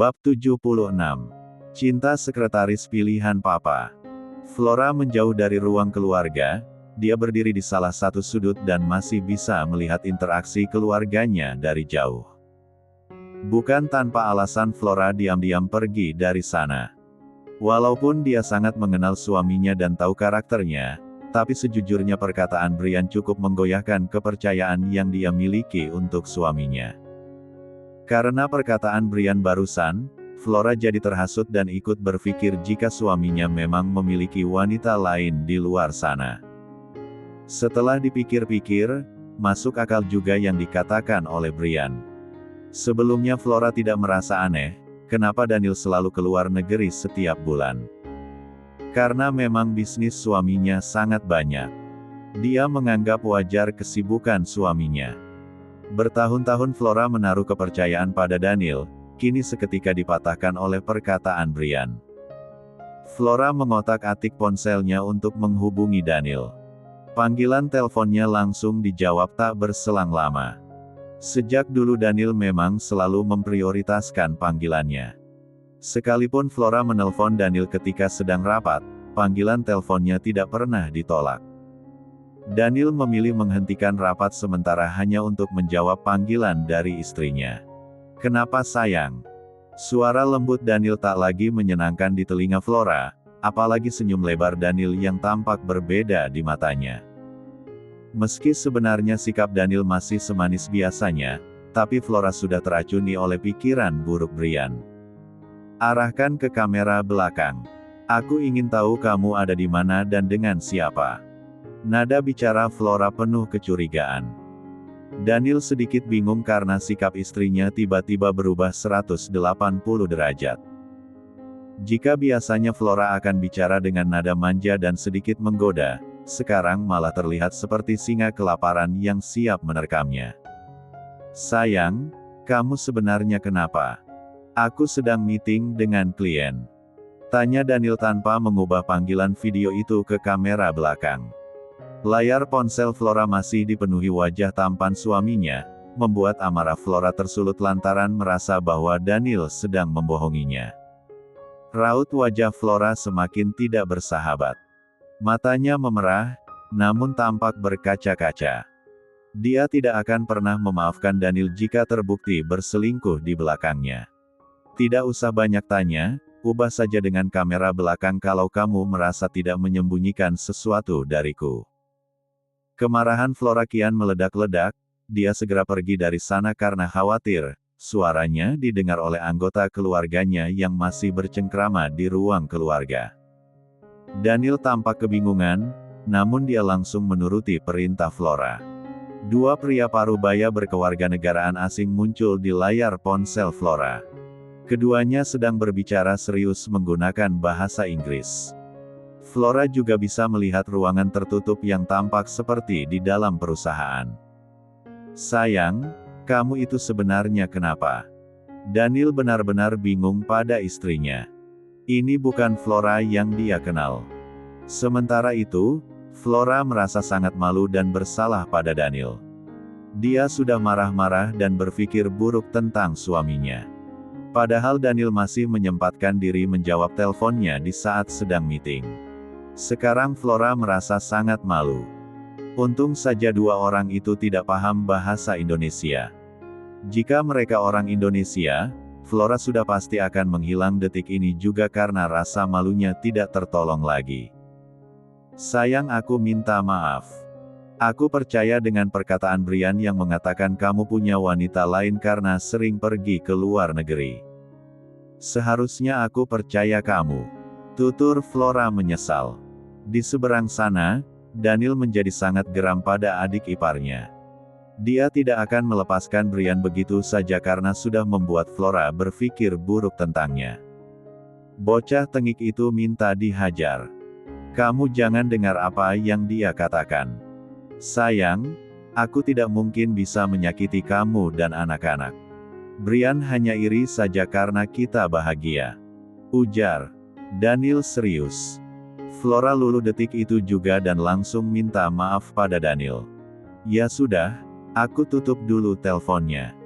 Bab 76. Cinta sekretaris pilihan Papa. Flora menjauh dari ruang keluarga, dia berdiri di salah satu sudut dan masih bisa melihat interaksi keluarganya dari jauh. Bukan tanpa alasan Flora diam-diam pergi dari sana. Walaupun dia sangat mengenal suaminya dan tahu karakternya, tapi sejujurnya perkataan Brian cukup menggoyahkan kepercayaan yang dia miliki untuk suaminya. Karena perkataan Brian barusan, Flora jadi terhasut dan ikut berpikir jika suaminya memang memiliki wanita lain di luar sana. Setelah dipikir-pikir, masuk akal juga yang dikatakan oleh Brian. Sebelumnya Flora tidak merasa aneh, kenapa Daniel selalu keluar negeri setiap bulan. Karena memang bisnis suaminya sangat banyak. Dia menganggap wajar kesibukan suaminya. Bertahun-tahun Flora menaruh kepercayaan pada Daniel, kini seketika dipatahkan oleh perkataan Brian. Flora mengotak-atik ponselnya untuk menghubungi Daniel. Panggilan teleponnya langsung dijawab tak berselang lama. Sejak dulu Daniel memang selalu memprioritaskan panggilannya. Sekalipun Flora menelpon Daniel ketika sedang rapat, panggilan teleponnya tidak pernah ditolak. Daniel memilih menghentikan rapat sementara hanya untuk menjawab panggilan dari istrinya. "Kenapa sayang?" Suara lembut Daniel tak lagi menyenangkan di telinga Flora, apalagi senyum lebar Daniel yang tampak berbeda di matanya. Meski sebenarnya sikap Daniel masih semanis biasanya, tapi Flora sudah teracuni oleh pikiran buruk Brian. "Arahkan ke kamera belakang. Aku ingin tahu kamu ada di mana dan dengan siapa." Nada bicara Flora penuh kecurigaan. Daniel sedikit bingung karena sikap istrinya tiba-tiba berubah 180 derajat. Jika biasanya Flora akan bicara dengan nada manja dan sedikit menggoda, sekarang malah terlihat seperti singa kelaparan yang siap menerkamnya. "Sayang, kamu sebenarnya kenapa?" "Aku sedang meeting dengan klien," tanya Daniel tanpa mengubah panggilan video itu ke kamera belakang. Layar ponsel Flora masih dipenuhi wajah tampan suaminya, membuat amarah Flora tersulut lantaran merasa bahwa Daniel sedang membohonginya. Raut wajah Flora semakin tidak bersahabat. Matanya memerah, namun tampak berkaca-kaca. Dia tidak akan pernah memaafkan Daniel jika terbukti berselingkuh di belakangnya. "Tidak usah banyak tanya, ubah saja dengan kamera belakang kalau kamu merasa tidak menyembunyikan sesuatu dariku." Kemarahan Flora kian meledak-ledak, dia segera pergi dari sana karena khawatir, suaranya didengar oleh anggota keluarganya yang masih bercengkrama di ruang keluarga. Daniel tampak kebingungan, namun dia langsung menuruti perintah Flora. Dua pria parubaya berkewarganegaraan asing muncul di layar ponsel Flora. Keduanya sedang berbicara serius menggunakan bahasa Inggris. Flora juga bisa melihat ruangan tertutup yang tampak seperti di dalam perusahaan. "Sayang, kamu itu sebenarnya kenapa?" Daniel benar-benar bingung pada istrinya. Ini bukan Flora yang dia kenal. Sementara itu, Flora merasa sangat malu dan bersalah pada Daniel. Dia sudah marah-marah dan berpikir buruk tentang suaminya. Padahal Daniel masih menyempatkan diri menjawab teleponnya di saat sedang meeting. Sekarang Flora merasa sangat malu. Untung saja dua orang itu tidak paham bahasa Indonesia. Jika mereka orang Indonesia, Flora sudah pasti akan menghilang detik ini juga karena rasa malunya tidak tertolong lagi. "Sayang, aku minta maaf. Aku percaya dengan perkataan Brian yang mengatakan kamu punya wanita lain karena sering pergi ke luar negeri. Seharusnya aku percaya kamu," tutur Flora menyesal. Di seberang sana, Daniel menjadi sangat geram pada adik iparnya. Dia tidak akan melepaskan Brian begitu saja karena sudah membuat Flora berpikir buruk tentangnya. Bocah tengik itu minta dihajar. "Kamu jangan dengar apa yang dia katakan. Sayang, aku tidak mungkin bisa menyakiti kamu dan anak-anak. Brian hanya iri saja karena kita bahagia," ujar Daniel serius. Flora luluh detik itu juga dan langsung minta maaf pada Daniel. "Ya sudah, aku tutup dulu teleponnya.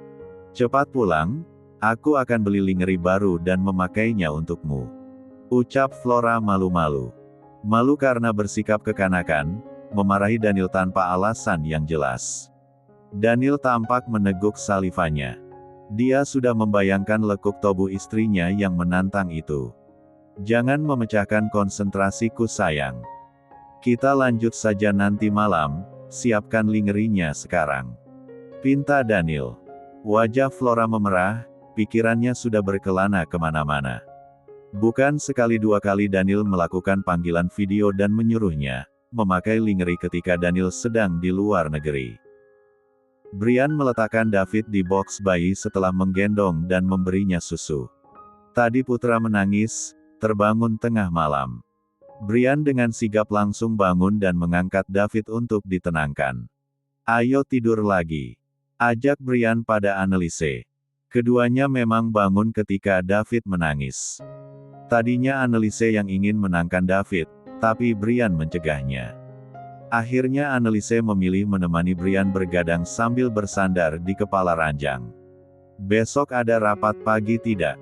Cepat pulang, Aku akan beli lingerie baru dan memakainya untukmu. Ucap Flora malu-malu. Malu karena bersikap kekanakan, memarahi Daniel tanpa alasan yang jelas. Daniel tampak meneguk salivanya. Dia sudah membayangkan lekuk tubuh istrinya yang menantang itu. Jangan memecahkan konsentrasiku sayang. Kita lanjut saja nanti malam, siapkan lingerinya sekarang. Pinta Daniel. Wajah Flora memerah, pikirannya sudah berkelana kemana-mana. Bukan sekali dua kali Daniel melakukan panggilan video dan menyuruhnya memakai lingerie ketika Daniel sedang di luar negeri. Brian meletakkan David di box bayi setelah menggendong dan memberinya susu. Tadi putra menangis, terbangun tengah malam. Brian dengan sigap langsung bangun dan mengangkat David untuk ditenangkan. Ayo tidur lagi. Ajak Brian pada Anneliese. Keduanya memang bangun ketika David menangis. Tadinya Anneliese yang ingin menangkan David, tapi Brian mencegahnya. Akhirnya Anneliese memilih menemani Brian bergadang sambil bersandar di kepala ranjang. Besok ada rapat pagi tidak?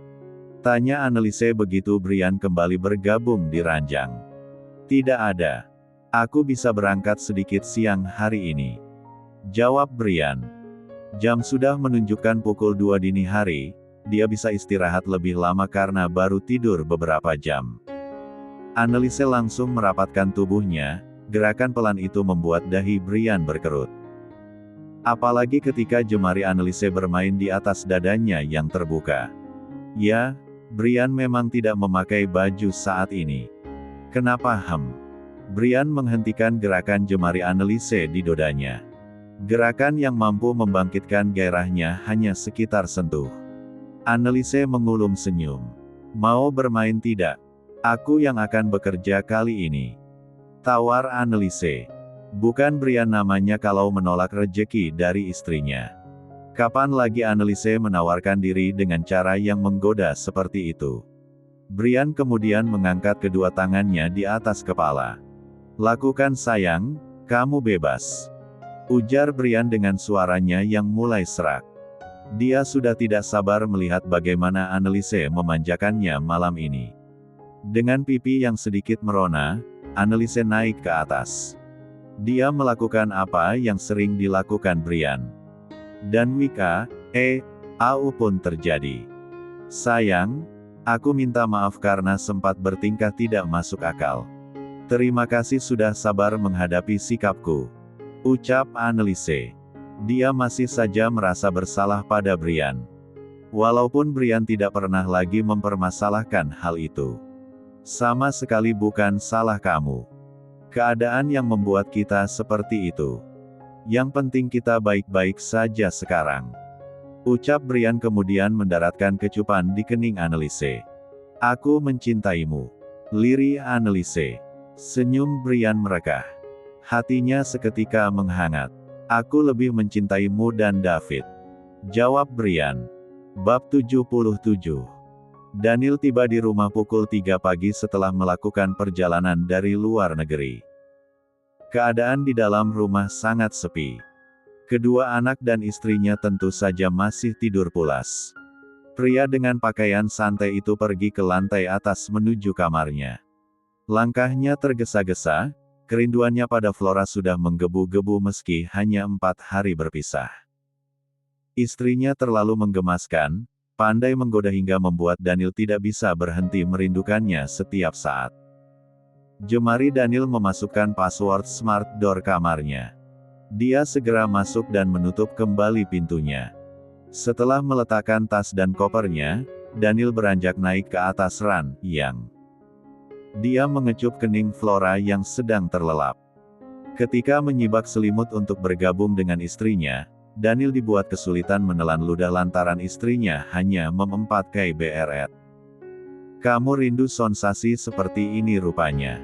Tanya Anneliese begitu Brian kembali bergabung di ranjang. Tidak ada. Aku bisa berangkat sedikit siang hari ini. Jawab Brian. Jam sudah menunjukkan pukul 2 dini hari, dia bisa istirahat lebih lama karena baru tidur beberapa jam. Anneliese langsung merapatkan tubuhnya, gerakan pelan itu membuat dahi Brian berkerut. Apalagi ketika jemari Anneliese bermain di atas dadanya yang terbuka. Ya, Brian memang tidak memakai baju saat ini. Kenapa Brian menghentikan gerakan jemari Anneliese di dodanya. Gerakan yang mampu membangkitkan gairahnya hanya sekitar sentuh. Anneliese mengulum senyum. Mau bermain tidak? Aku yang akan bekerja kali ini. Tawar Anneliese. Bukan Brian namanya kalau menolak rejeki dari istrinya. Kapan lagi Anneliese menawarkan diri dengan cara yang menggoda seperti itu? Brian kemudian mengangkat kedua tangannya di atas kepala. Lakukan sayang, kamu bebas. Ujar Brian dengan suaranya yang mulai serak. Dia sudah tidak sabar melihat bagaimana Anneliese memanjakannya malam ini. Dengan pipi yang sedikit merona, Anneliese naik ke atas. Dia melakukan apa yang sering dilakukan Brian. Dan au pun terjadi. Sayang, aku minta maaf karena sempat bertingkah tidak masuk akal. Terima kasih sudah sabar menghadapi sikapku. Ucap Anneliese. Dia masih saja merasa bersalah pada Brian. Walaupun Brian tidak pernah lagi mempermasalahkan hal itu. Sama sekali bukan salah kamu. Keadaan yang membuat kita seperti itu. Yang penting kita baik-baik saja sekarang. Ucap Brian kemudian mendaratkan kecupan di kening Anneliese. Aku mencintaimu. Lirih Anneliese. Senyum Brian merekah. Hatinya seketika menghangat. Aku lebih mencintaimu dan David. Jawab Brian. Bab 77. Daniel tiba di rumah pukul 3 pagi setelah melakukan perjalanan dari luar negeri. Keadaan di dalam rumah sangat sepi. Kedua anak dan istrinya tentu saja masih tidur pulas. Pria dengan pakaian santai itu pergi ke lantai atas menuju kamarnya. Langkahnya tergesa-gesa. Kerinduannya pada Flora sudah menggebu-gebu meski hanya 4 hari berpisah. Istrinya terlalu menggemaskan, pandai menggoda hingga membuat Daniel tidak bisa berhenti merindukannya setiap saat. Jemari Daniel memasukkan password smart door kamarnya. Dia segera masuk dan menutup kembali pintunya. Setelah meletakkan tas dan kopernya, Daniel beranjak naik ke atas ranjang. Dia mengecup kening Flora yang sedang terlelap. Ketika menyibak selimut untuk bergabung dengan istrinya, Daniel dibuat kesulitan menelan ludah lantaran istrinya hanya memakai beret. Kamu rindu sensasi seperti ini rupanya.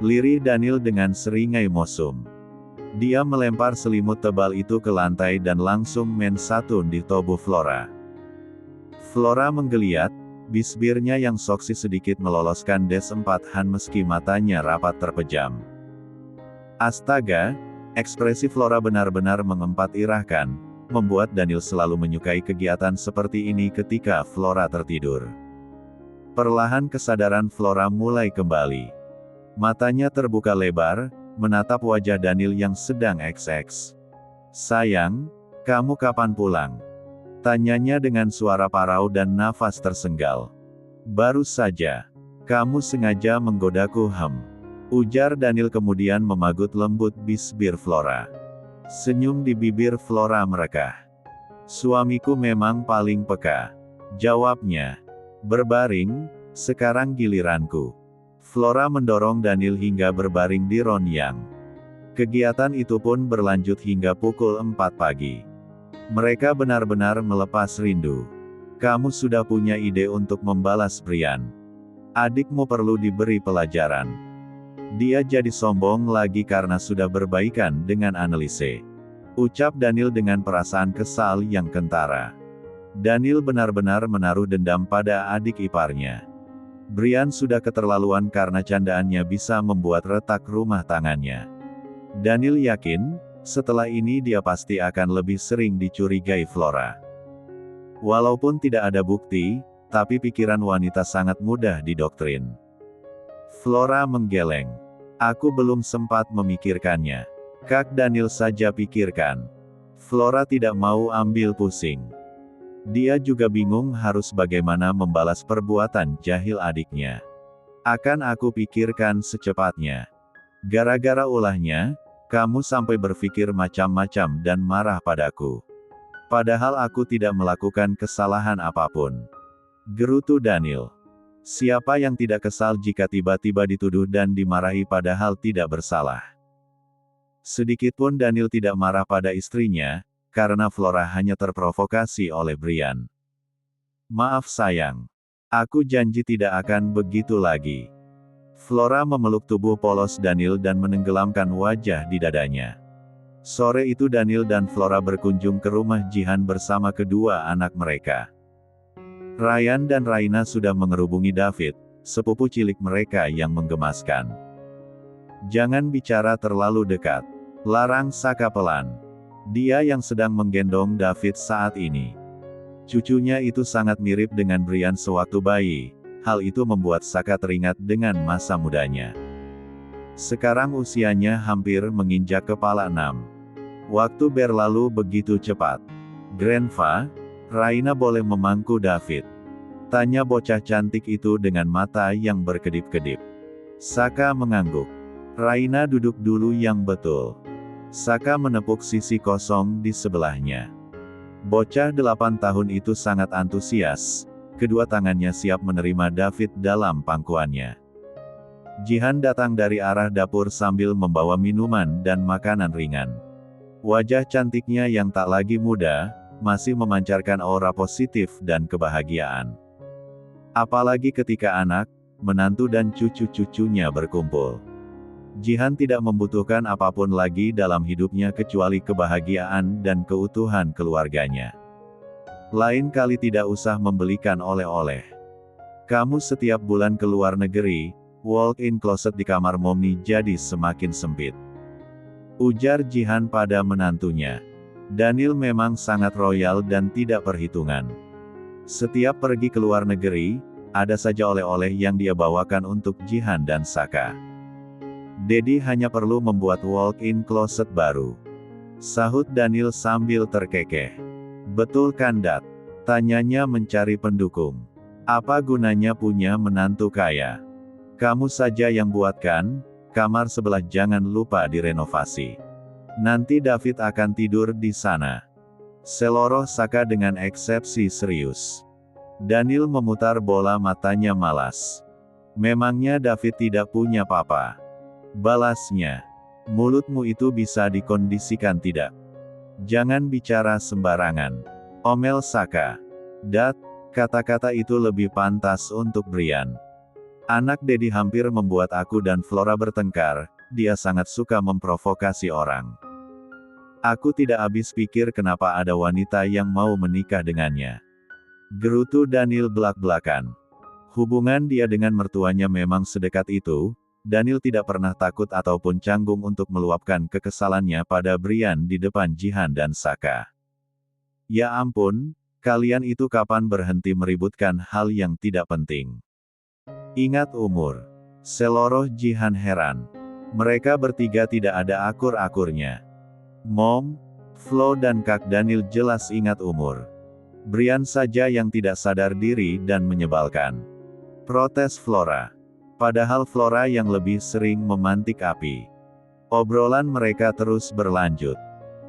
Lirih Daniel dengan seringai mosum. Dia melempar selimut tebal itu ke lantai dan langsung mensatun di tubuh Flora. Flora menggeliat. Bisbirnya yang soksi sedikit meloloskan des-4han meski matanya rapat terpejam. Astaga, ekspresi Flora benar-benar mengempat irahkan, membuat Daniel selalu menyukai kegiatan seperti ini ketika Flora tertidur. Perlahan kesadaran Flora mulai kembali. Matanya terbuka lebar, menatap wajah Daniel yang sedang eks-eks. "Sayang, kamu kapan pulang?" tanyanya dengan suara parau dan nafas tersenggal. "Baru saja. Kamu sengaja menggodaku, ujar Daniel kemudian memagut lembut bibir Flora. Senyum di bibir Flora merekah. "Suamiku memang paling peka," jawabnya. "Berbaring, sekarang giliranku." Flora mendorong Daniel hingga berbaring di ranjang. Kegiatan itu pun berlanjut hingga pukul 4 pagi. Mereka benar-benar melepas rindu. "Kamu sudah punya ide untuk membalas Brian. Adikmu perlu diberi pelajaran. Dia jadi sombong lagi karena sudah berbaikan dengan Anneliese," ucap Daniel dengan perasaan kesal yang kentara. Daniel benar-benar menaruh dendam pada adik iparnya. Brian sudah keterlaluan karena candaannya bisa membuat retak rumah tangannya. Daniel yakin, setelah ini dia pasti akan lebih sering dicurigai Flora. Walaupun tidak ada bukti, tapi pikiran wanita sangat mudah didoktrin. Flora menggeleng. "Aku belum sempat memikirkannya. Kak Daniel saja pikirkan." Flora tidak mau ambil pusing. Dia juga bingung harus bagaimana membalas perbuatan jahil adiknya. "Akan aku pikirkan secepatnya. Gara-gara ulahnya, kamu sampai berpikir macam-macam dan marah padaku. Padahal aku tidak melakukan kesalahan apapun," gerutu Daniel. Siapa yang tidak kesal jika tiba-tiba dituduh dan dimarahi padahal tidak bersalah? Sedikitpun Daniel tidak marah pada istrinya, karena Flora hanya terprovokasi oleh Brian. "Maaf sayang. Aku janji tidak akan begitu lagi." Flora memeluk tubuh polos Daniel dan menenggelamkan wajah di dadanya. Sore itu Daniel dan Flora berkunjung ke rumah Jihan bersama kedua anak mereka. Ryan dan Raina sudah mengerubungi David, sepupu cilik mereka yang menggemaskan. "Jangan bicara terlalu dekat," larang Saka pelan. Dia yang sedang menggendong David saat ini. Cucunya itu sangat mirip dengan Brian sewaktu bayi. Hal itu membuat Saka teringat dengan masa mudanya. Sekarang usianya hampir menginjak kepala 6. Waktu berlalu begitu cepat. "Grandpa, Raina boleh memangku David?" tanya bocah cantik itu dengan mata yang berkedip-kedip. Saka mengangguk. "Raina duduk dulu yang betul." Saka menepuk sisi kosong di sebelahnya. Bocah 8 tahun itu sangat antusias. Kedua tangannya siap menerima David dalam pangkuannya. Jihan datang dari arah dapur sambil membawa minuman dan makanan ringan. Wajah cantiknya yang tak lagi muda, masih memancarkan aura positif dan kebahagiaan. Apalagi ketika anak, menantu dan cucu-cucunya berkumpul. Jihan tidak membutuhkan apapun lagi dalam hidupnya kecuali kebahagiaan dan keutuhan keluarganya. Lain kali tidak usah membelikan oleh-oleh. "Kamu setiap bulan ke luar negeri, walk-in closet di kamar Momni jadi semakin sempit," ujar Jihan pada menantunya. Daniel memang sangat royal dan tidak perhitungan. Setiap pergi ke luar negeri, ada saja oleh-oleh yang dia bawakan untuk Jihan dan Saka. "Dedi hanya perlu membuat walk-in closet baru," sahut Daniel sambil terkekeh. "Betul kan Dad?" tanyanya mencari pendukung. "Apa gunanya punya menantu kaya? Kamu saja yang buatkan, kamar sebelah jangan lupa direnovasi. Nanti David akan tidur di sana," seloroh Saka dengan eksepsi serius. Daniel memutar bola matanya malas. "Memangnya David tidak punya papa?" balasnya. "Mulutmu itu bisa dikondisikan tidak? Jangan bicara sembarangan," omel Saka. "Dad, kata-kata itu lebih pantas untuk Brian. Anak Dedi hampir membuat aku dan Flora bertengkar, dia sangat suka memprovokasi orang. Aku tidak habis pikir kenapa ada wanita yang mau menikah dengannya," gerutu Daniel belak-belakan. Hubungan dia dengan mertuanya memang sedekat itu. Daniel tidak pernah takut ataupun canggung untuk meluapkan kekesalannya pada Brian di depan Jihan dan Saka. Ya ampun, kalian itu kapan berhenti meributkan hal yang tidak penting? Ingat umur. Seloroh Jihan heran. Mereka bertiga tidak ada akur-akurnya. Mom, Flo dan Kak Daniel jelas ingat umur. Brian saja yang tidak sadar diri dan menyebalkan. Protes Flora. Padahal Flora yang lebih sering memantik api. Obrolan mereka terus berlanjut.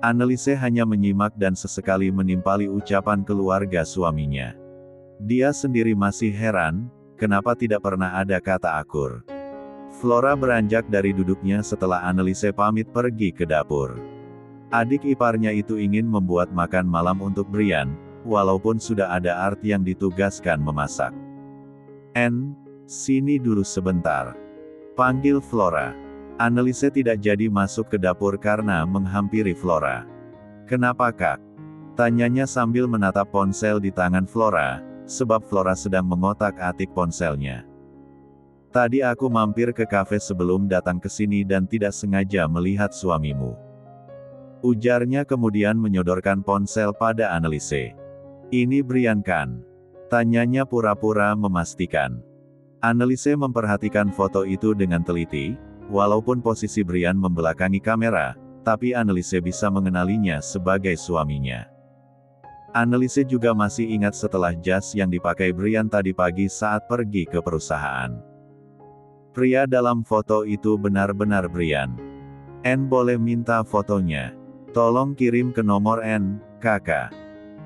Anneliese hanya menyimak dan sesekali menimpali ucapan keluarga suaminya. Dia sendiri masih heran, kenapa tidak pernah ada kata akur. Flora beranjak dari duduknya setelah Anneliese pamit pergi ke dapur. Adik iparnya itu ingin membuat makan malam untuk Brian, walaupun sudah ada Art yang ditugaskan memasak. Sini dulu sebentar. Panggil Flora. Anneliese tidak jadi masuk ke dapur karena menghampiri Flora. Kenapa Kak? Tanyanya sambil menatap ponsel di tangan Flora, sebab Flora sedang mengotak-atik ponselnya. Tadi aku mampir ke kafe sebelum datang ke sini dan tidak sengaja melihat suamimu. Ujarnya kemudian menyodorkan ponsel pada Anneliese. Ini Brian kan? Tanyanya pura-pura memastikan. Anneliese memperhatikan foto itu dengan teliti, walaupun posisi Brian membelakangi kamera, tapi Anneliese bisa mengenalinya sebagai suaminya. Anneliese juga masih ingat setelah jas yang dipakai Brian tadi pagi saat pergi ke perusahaan. Pria dalam foto itu benar-benar Brian. Boleh minta fotonya? Tolong kirim ke nomor kakak.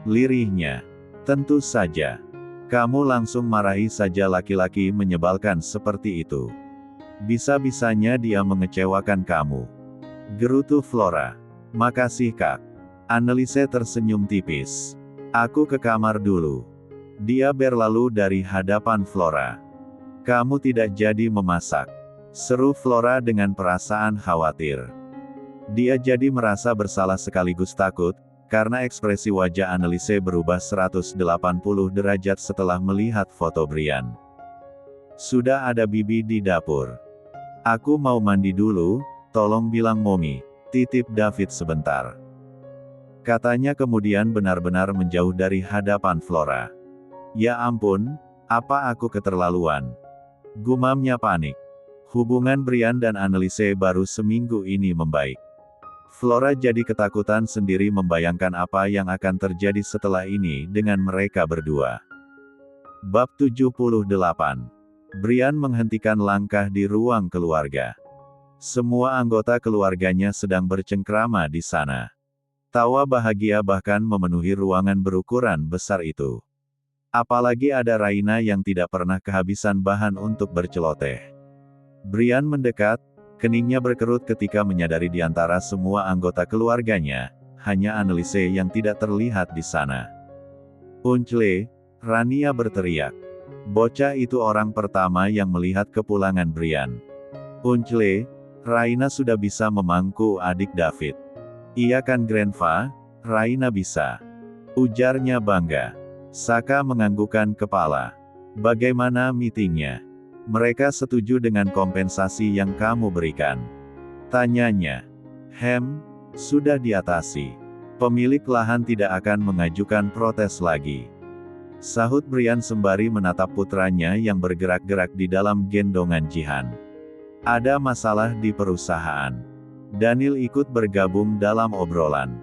Lirihnya. Tentu saja. Kamu langsung marahi saja laki-laki menyebalkan seperti itu. Bisa-bisanya dia mengecewakan kamu. Gerutu Flora. Makasih Kak. Anneliese tersenyum tipis. Aku ke kamar dulu. Dia berlalu dari hadapan Flora. Kamu tidak jadi memasak. Seru Flora dengan perasaan khawatir. Dia jadi merasa bersalah sekaligus takut, karena ekspresi wajah Anneliese berubah 180 derajat setelah melihat foto Brian. Sudah ada Bibi di dapur. Aku mau mandi dulu, tolong bilang Momi, titip David sebentar. Katanya kemudian benar-benar menjauh dari hadapan Flora. Ya ampun, apa aku keterlaluan? Gumamnya panik. Hubungan Brian dan Anneliese baru seminggu ini membaik. Flora jadi ketakutan sendiri membayangkan apa yang akan terjadi setelah ini dengan mereka berdua. Bab 78. Brian menghentikan langkah di ruang keluarga. Semua anggota keluarganya sedang bercengkrama di sana. Tawa bahagia bahkan memenuhi ruangan berukuran besar itu. Apalagi ada Raina yang tidak pernah kehabisan bahan untuk berceloteh. Brian mendekat, keningnya berkerut ketika menyadari di antara semua anggota keluarganya, hanya Anneliese yang tidak terlihat di sana. Unchle, Rania berteriak. Bocah itu orang pertama yang melihat kepulangan Brian. Unchle, Raina sudah bisa memangku adik David. Iya kan Grandpa, Raina bisa. Ujarnya bangga. Saka menganggukkan kepala. Bagaimana meetingnya? Mereka setuju dengan kompensasi yang kamu berikan? Tanyanya. Sudah diatasi. Pemilik lahan tidak akan mengajukan protes lagi. Sahut Brian sembari menatap putranya yang bergerak-gerak di dalam gendongan Jihan. Ada masalah di perusahaan. Daniel ikut bergabung dalam obrolan.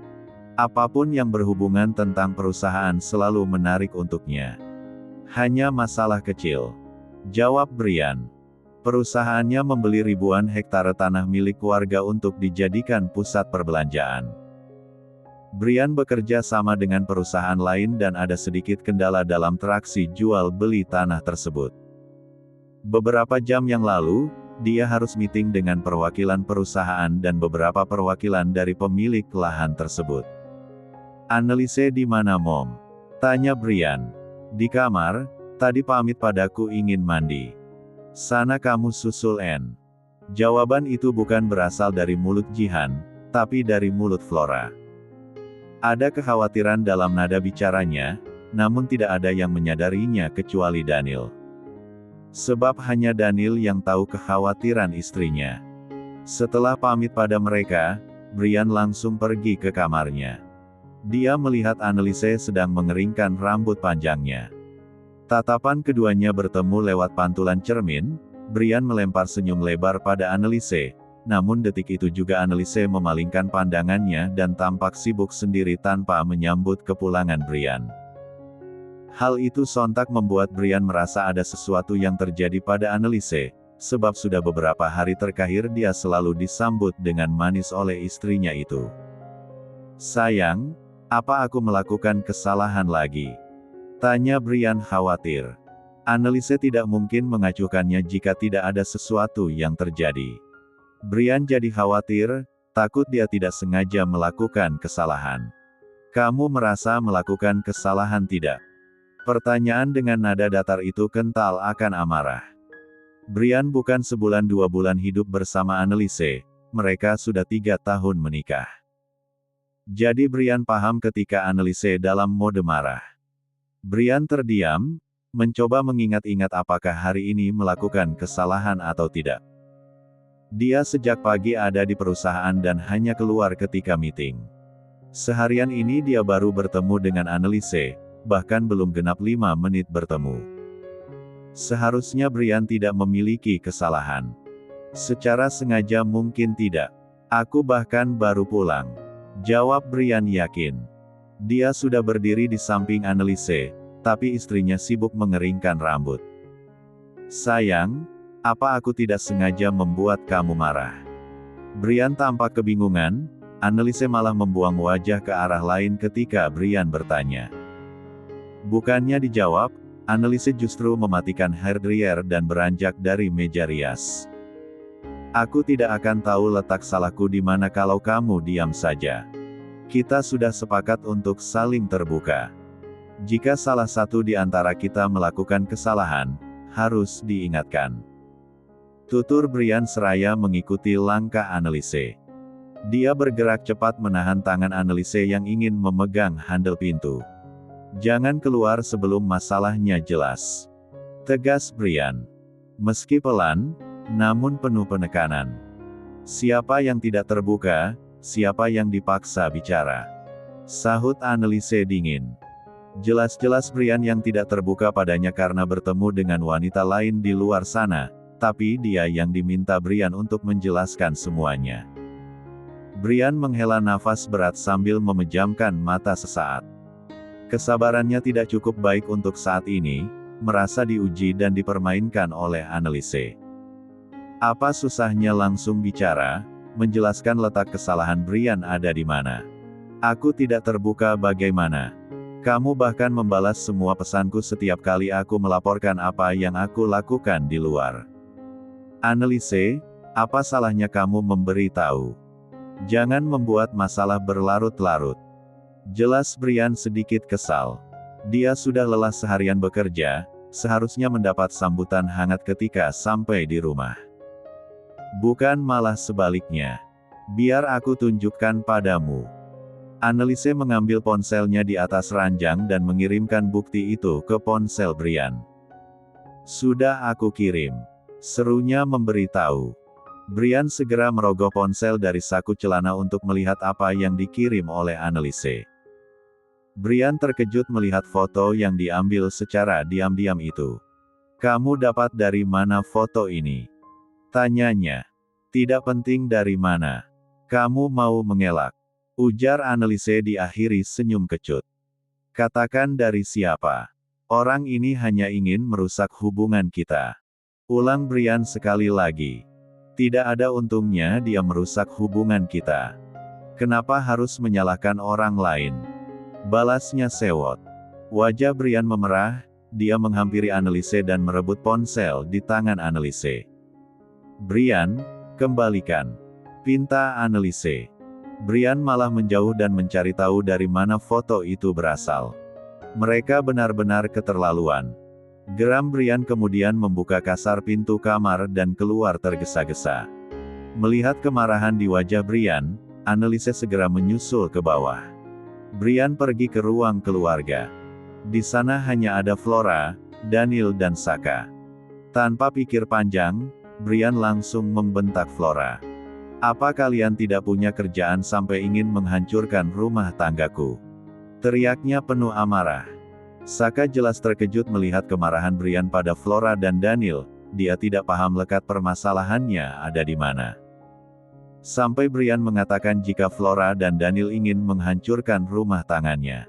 Apapun yang berhubungan tentang perusahaan selalu menarik untuknya. Hanya masalah kecil. Jawab Brian. Perusahaannya membeli ribuan hektare tanah milik warga untuk dijadikan pusat perbelanjaan. Brian bekerja sama dengan perusahaan lain dan ada sedikit kendala dalam transaksi jual beli tanah tersebut. Beberapa jam yang lalu, dia harus meeting dengan perwakilan perusahaan dan beberapa perwakilan dari pemilik lahan tersebut. Anneliese di mana Mom? Tanya Brian. Di kamar, tadi pamit padaku ingin mandi. Sana kamu susul Jawaban itu bukan berasal dari mulut Jihan, tapi dari mulut Flora. Ada kekhawatiran dalam nada bicaranya, namun tidak ada yang menyadarinya kecuali Daniel. Sebab hanya Daniel yang tahu kekhawatiran istrinya. Setelah pamit pada mereka, Brian langsung pergi ke kamarnya. Dia melihat Anneliese sedang mengeringkan rambut panjangnya. Tatapan keduanya bertemu lewat pantulan cermin. Brian melempar senyum lebar pada Anneliese, namun detik itu juga Anneliese memalingkan pandangannya dan tampak sibuk sendiri tanpa menyambut kepulangan Brian. Hal itu sontak membuat Brian merasa ada sesuatu yang terjadi pada Anneliese, sebab sudah beberapa hari terakhir dia selalu disambut dengan manis oleh istrinya itu. "Sayang, apa aku melakukan kesalahan lagi?" tanya Brian khawatir. Anneliese tidak mungkin mengacuhkannya jika tidak ada sesuatu yang terjadi. Brian jadi khawatir, takut dia tidak sengaja melakukan kesalahan. "Kamu merasa melakukan kesalahan tidak?" Pertanyaan dengan nada datar itu kental akan amarah. Brian bukan sebulan 2 bulan hidup bersama Anneliese, mereka sudah 3 tahun menikah. Jadi Brian paham ketika Anneliese dalam mode marah. Brian terdiam, mencoba mengingat-ingat apakah hari ini melakukan kesalahan atau tidak. Dia sejak pagi ada di perusahaan dan hanya keluar ketika meeting. Seharian ini dia baru bertemu dengan Anneliese, bahkan belum genap 5 menit bertemu. Seharusnya Brian tidak memiliki kesalahan. Secara sengaja mungkin tidak. "Aku bahkan baru pulang," jawab Brian yakin. Dia sudah berdiri di samping Anneliese, tapi istrinya sibuk mengeringkan rambut. "Sayang, apa aku tidak sengaja membuat kamu marah?" Brian tampak kebingungan. Anneliese malah membuang wajah ke arah lain ketika Brian bertanya. Bukannya dijawab, Anneliese justru mematikan hairdryer dan beranjak dari meja rias. "Aku tidak akan tahu letak salahku di mana kalau kamu diam saja. Kita sudah sepakat untuk saling terbuka. Jika salah satu di antara kita melakukan kesalahan, harus diingatkan." Tutur Brian seraya mengikuti langkah Anneliese. Dia bergerak cepat menahan tangan Anneliese yang ingin memegang handle pintu. "Jangan keluar sebelum masalahnya jelas," tegas Brian. Meski pelan, namun penuh penekanan. "Siapa yang tidak terbuka, siapa yang dipaksa bicara," sahut Anneliese dingin. Jelas-jelas Brian yang tidak terbuka padanya karena bertemu dengan wanita lain di luar sana, tapi dia yang diminta Brian untuk menjelaskan semuanya. Brian menghela nafas berat sambil memejamkan mata sesaat. Kesabarannya tidak cukup baik untuk saat ini, merasa diuji dan dipermainkan oleh Anneliese. Apa susahnya langsung bicara, menjelaskan letak kesalahan Brian ada di mana. "Aku tidak terbuka bagaimana? Kamu bahkan membalas semua pesanku setiap kali aku melaporkan apa yang aku lakukan di luar. Anneliese, apa salahnya kamu memberi tahu? Jangan membuat masalah berlarut-larut." Jelas Brian sedikit kesal. Dia sudah lelah seharian bekerja, seharusnya mendapat sambutan hangat ketika sampai di rumah. Bukan malah sebaliknya. "Biar aku tunjukkan padamu." Anneliese mengambil ponselnya di atas ranjang dan mengirimkan bukti itu ke ponsel Brian. "Sudah aku kirim," serunya memberitahu. Brian segera merogoh ponsel dari saku celana untuk melihat apa yang dikirim oleh Anneliese. Brian terkejut melihat foto yang diambil secara diam-diam itu. "Kamu dapat dari mana foto ini?" tanyanya. "Tidak penting dari mana. Kamu mau mengelak?" ujar Anneliese diakhiri senyum kecut. "Katakan dari siapa. Orang ini hanya ingin merusak hubungan kita." Ulang Brian sekali lagi. "Tidak ada untungnya dia merusak hubungan kita. Kenapa harus menyalahkan orang lain?" balasnya sewot. Wajah Brian memerah, dia menghampiri Anneliese dan merebut ponsel di tangan Anneliese. "Brian, kembalikan," pinta Anneliese. Brian malah menjauh dan mencari tahu dari mana foto itu berasal. "Mereka benar-benar keterlaluan." Geram Brian kemudian membuka kasar pintu kamar dan keluar tergesa-gesa. Melihat kemarahan di wajah Brian, Anneliese segera menyusul ke bawah. Brian pergi ke ruang keluarga. Di sana hanya ada Flora, Daniel dan Saka. Tanpa pikir panjang, Brian langsung membentak Flora. "Apa kalian tidak punya kerjaan sampai ingin menghancurkan rumah tanggaku? teriaknya penuh amarah. Saka jelas terkejut melihat kemarahan Brian pada Flora dan Daniel. Dia tidak paham lekat permasalahannya ada di mana. Sampai Brian mengatakan jika Flora dan Daniel ingin menghancurkan rumah tangannya.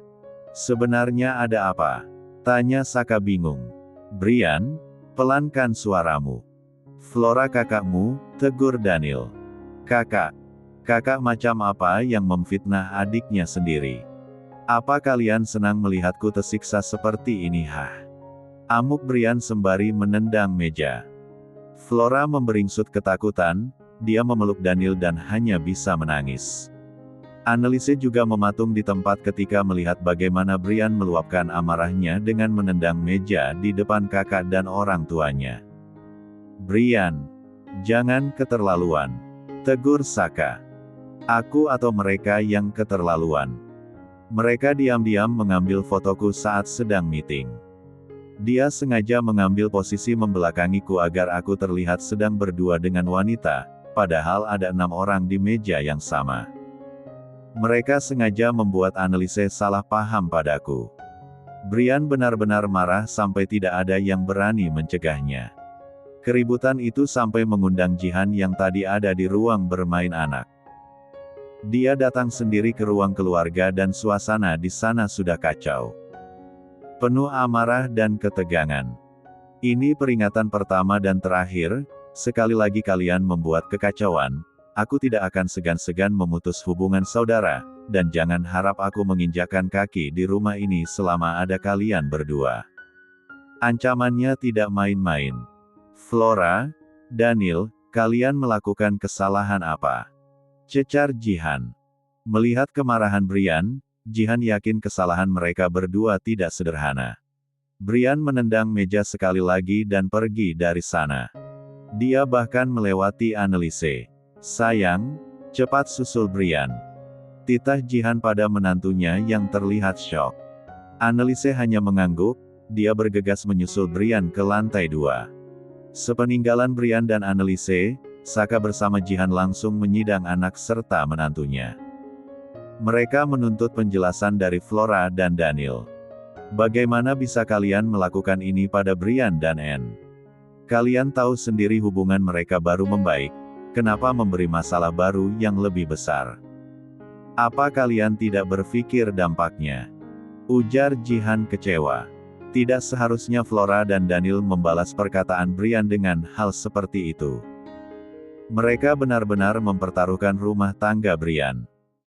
Sebenarnya ada apa? Tanya Saka bingung. Brian, pelankan suaramu. Flora kakakmu, tegur Daniel. Kakak macam apa yang memfitnah adiknya sendiri? Apa kalian senang melihatku tersiksa seperti ini Amuk Brian sembari menendang meja. Flora memberingsut ketakutan, dia memeluk Daniel dan hanya bisa menangis. Anneliese juga mematung di tempat ketika melihat bagaimana Brian meluapkan amarahnya dengan menendang meja di depan kakak dan orang tuanya. Brian, jangan keterlaluan, tegur Saka. Aku atau mereka yang keterlaluan? Mereka diam-diam mengambil fotoku saat sedang meeting. Dia sengaja mengambil posisi membelakangiku agar aku terlihat sedang berdua dengan wanita, padahal ada 6 orang di meja yang sama. Mereka sengaja membuat Anneliese salah paham padaku. Brian benar-benar marah sampai tidak ada yang berani mencegahnya. Keributan itu sampai mengundang Jihan yang tadi ada di ruang bermain anak. Dia datang sendiri ke ruang keluarga dan suasana di sana sudah kacau. Penuh amarah dan ketegangan. Ini peringatan pertama dan terakhir, sekali lagi kalian membuat kekacauan, aku tidak akan segan-segan memutus hubungan saudara, dan jangan harap aku menginjakkan kaki di rumah ini selama ada kalian berdua. Ancamannya tidak main-main. Flora, Daniel, kalian melakukan kesalahan apa? Cecar Jihan. Melihat kemarahan Brian, Jihan yakin kesalahan mereka berdua tidak sederhana. Brian menendang meja sekali lagi dan pergi dari sana. Dia bahkan melewati Anneliese. Sayang, cepat susul Brian. Titah Jihan pada menantunya yang terlihat syok. Anneliese hanya mengangguk, dia bergegas menyusul Brian ke lantai 2. Sepeninggalan Brian dan Anneliese, Saka bersama Jihan langsung menyidang anak serta menantunya. Mereka menuntut penjelasan dari Flora dan Daniel. Bagaimana bisa kalian melakukan ini pada Brian dan Anne? Kalian tahu sendiri hubungan mereka baru membaik, kenapa memberi masalah baru yang lebih besar? Apa kalian tidak berpikir dampaknya? Ujar Jihan kecewa. Tidak seharusnya Flora dan Daniel membalas perkataan Brian dengan hal seperti itu. Mereka benar-benar mempertaruhkan rumah tangga Brian.